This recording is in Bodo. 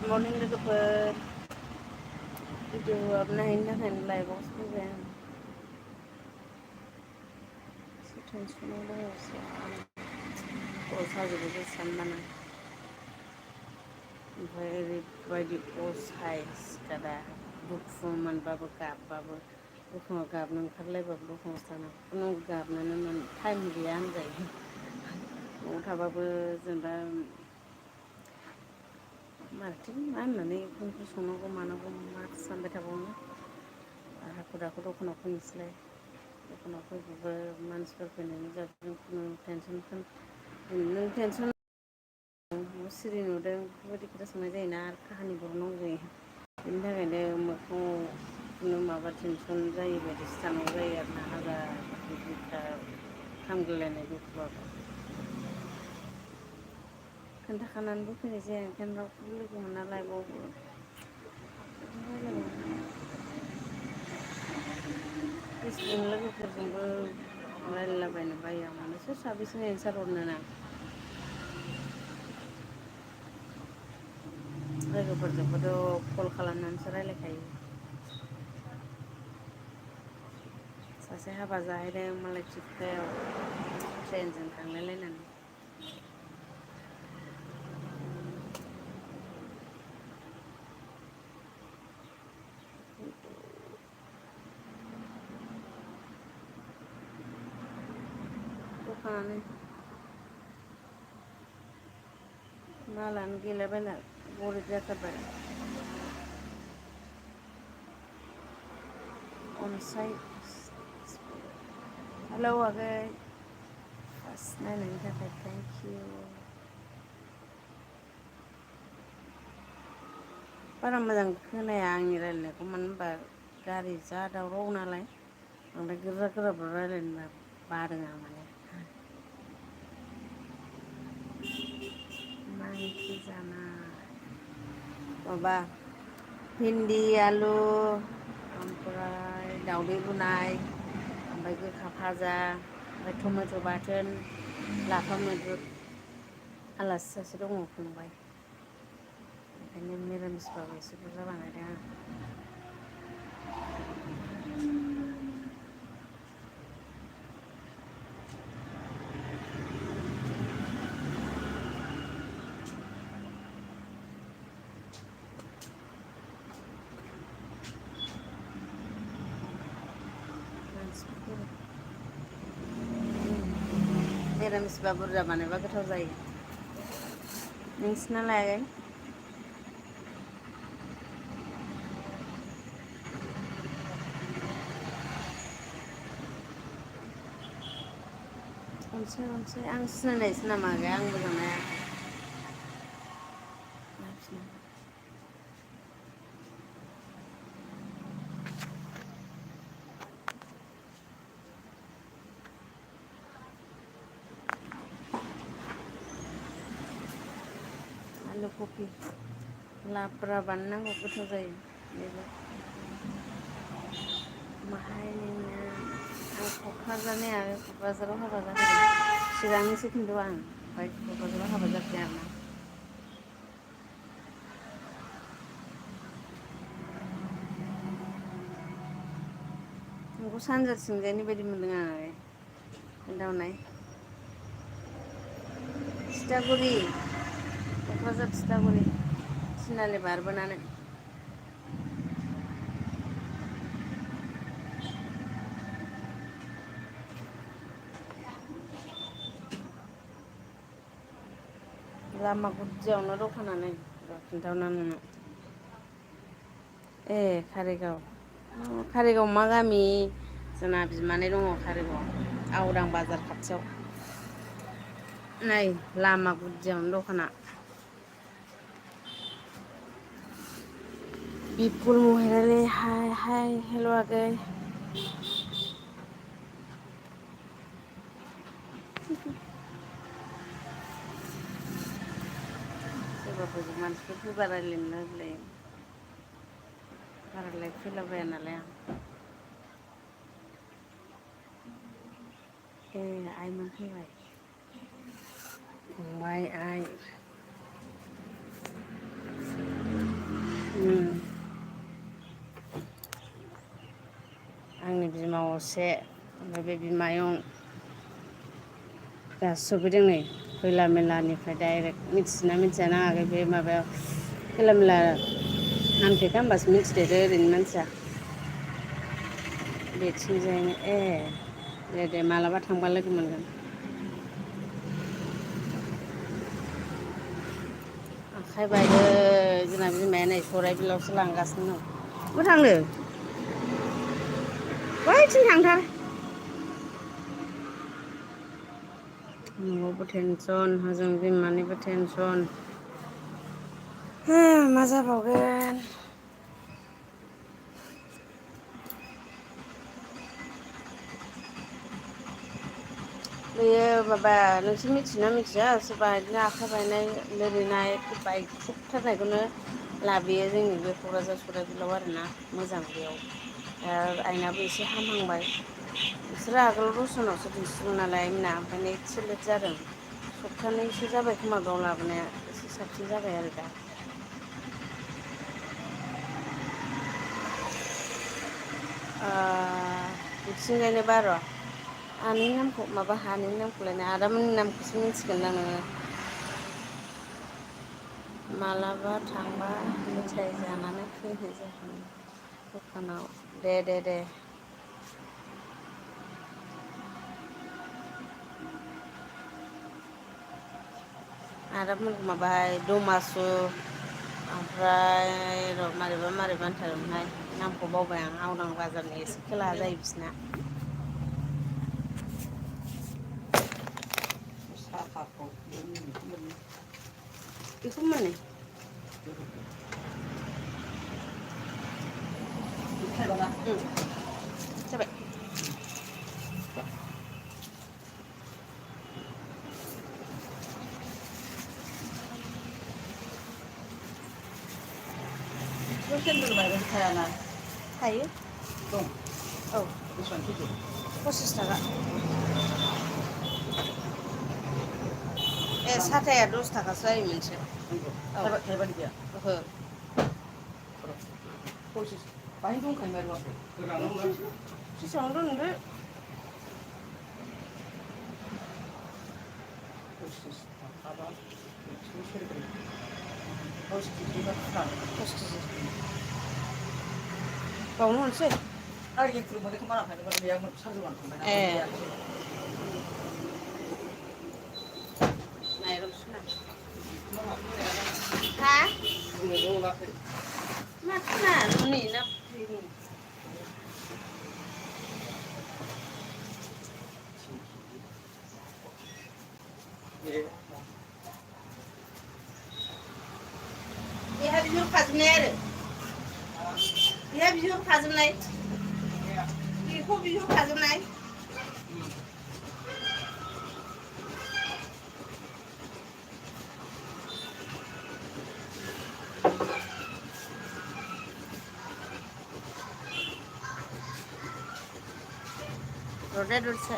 मरनिं लोगोफोर भिडिअ नायनो थाखायनो लाइभआवसो फैबाय आं एसे टेनसनाव दङ एसे खर' साजोबो गोसोआनो ओमफ्राय ओरैबायदि असाइस गादा दुखु मोनबाबो गाबबाबो दखानाव गाबनो ओंखारलायबाबो दखानावसो थाना खुनु गाबनोनो टाइम गैया होनजायो न'आव थाबाबो जेनेबा मारैथो मा होननानै ओंखाम ओंख्रि संनांगौ मानांगौ माथो सानबाय थाबावनो हाखु दाखु दखानाव फैनोसैलाय दखानाव फैबाबो मानसिफोर फैनायनि जाबजों खुनु टेनसन नों टेनसन न' सिरि नुदों बेफोरबायदि खोथा सोंनाय जायोना आरो काहानि बरनांगौ जायो बेनि थाखायनो मोखाङाव खुनु माबा टेनसन जायो बायदिसो थानांगौ जायो आरो ना हाजार खामग्लिलायनाय दुखुबाबो खोन्थाखानानैबो फैनाय जाया ओंखायनो रावखौबो लोगो मोना लाइफआवबो फेसबुक लोगोफोरजोंबो रायलायलाबायनो बायो आं मानो सोर साबेसेनो एन्सार हरनो ना लोगोफोरजोंबोथ' कल खालामनानैसो रायलायखायो सासे हाबा जाहैदों मालाय थिफखायाव ट्रेनजों थांलायलायनानै दखानानो मालानो गैलाबायला गरिब जाथारबाय अनसाय हेलौ आगै फार्स्ट नायनायनि थाखाय थेंक इउ बारा मोजां खोनाया आंनि रायलायनायखौ मानो होनबा गारि जा दावराव नालाय बांद्राय गोरा गोराबो रायलायनो बादों आं माने मा ओंख्रि जानाय माबा भिन्दि आलु ओमफ्राय दावदै रुनाय ओमफ्राय गोखा भाजा ओमफ्राय टमेट' बाथोन लाफा मैद्रु आलासि सासे दङ फंबाय ओंखायनो मिरामिसबाबो एसे बुरजा बानायदों आं मिरामिसबा बुरजा बानायबा गोथाव जायो नोंसिनालाय आगै अनसाय आं सिनायनायसो नामा आगै आं मोजां नायाखै आलु कफि लाब्रा बानायनांगौ गोथाव जायो बेबो माहाय नोंना आं क'क्राझारनि आरो क'क्राझाराव हाबा जाफैदों चिरांनिसो खिन्थु आं ओमफ्राय क'क्राझाराव हाबा जाफैदों आरोना नोंखौ सानजाथिंजायनि बायदि मोनदों आं आगै खोन्थाहरनाय थिथागुरि क'क्राझार थिथागुरि थिनालि बारबोनानै लामा गुदियावनो दखानानो र' खिन्थाहरना नोंनो ए कारिगाव मा गामि जोंना बिमानै दङ कारिगावआव आवरां बाजार खाथियाव नै लामा गुदियावनो दखाना बिपुल महिलारि हाय हेल' आगै सोरबाफोर मानसिफोर फैबा रायज्लायनो लुगैलायो बारा लाइक फैलाबाया नालाय आं ए आइमोन फैबाय फंबाय आइ बिमा असे ओमफ्राय बे बिमायं दासो सफैदों नै खैला मेलानिफ्राय डाइरेक्ट मिथिना मिथिया नाङाखै बे माबायाव खैला मेला नामथेखा होमबासो मिथिदेरो ओरैनो मानसिया बेथिंजायनो दे मालाबा थांबा लोगो मोनगोन आखाइ बायदो जोंना बिमाया नै सराइबिलावसो लांगासिनो दं बहा थांनो बैथिं थांथार न'आवबो टेनसन हजों बिमानिबो टेनसन मा जाबावगोन बेयो माबा नोंसोर मिथियोना मिथिया सोरबा बिदिनो आखाइ बायनाय लोरिनाय बायख्रुबथारनायखौनो लाबोयो जोंनि बे क'क्राझार सराइबिलाव आरोना मोजां बेयाव आइनाबो एसे हामहांबाय बिसोरो आगोलाव दस्रानावसो दिन्थिदों नालाय आइमोना ओंखायनो एसे लेट जादों सप्तानैसो जाबाय खोमा बेयाव लाबोनाया एसे साबसिन जाबाय आरो दा बिथिंजायनो बार' आनैनि नामखौ माबा हानि नामखौलायनो आदामोननि नामखौसो मिन्थिगोन ना नोङो मालाबा थांबा मेथाइ जानानै फैनाय जागोन दखानाव दे आदामोनखौ माबाहाय दमासु ओमफ्राय र' मारैबा होनथारोमोनहाय नामखौ बावबाय आं आवदां बाजारनि एसे खोलाहा जायो बिसिना बेखौ मोनो जाबाय सेन्देल बायबा थायाना थायो दं औ बेसेबां केजि 25 थाखा साथाया 10 थाखासो जायो मोनसे थाइबानि गैया ओहो 25 बाहाय दंखायो माथो जेसेबां दोनदो 25 थाखाबा 10 केजि बा 10 केजि बावनो हरसै माइरं सुना हा माथोना न'नि ना फुख्रिनि बेहा बिहरखाजोबनाय आरो बेहा बिहरखाजोबनाय बेखौ बिहरखाजोबनाय र'दे दसे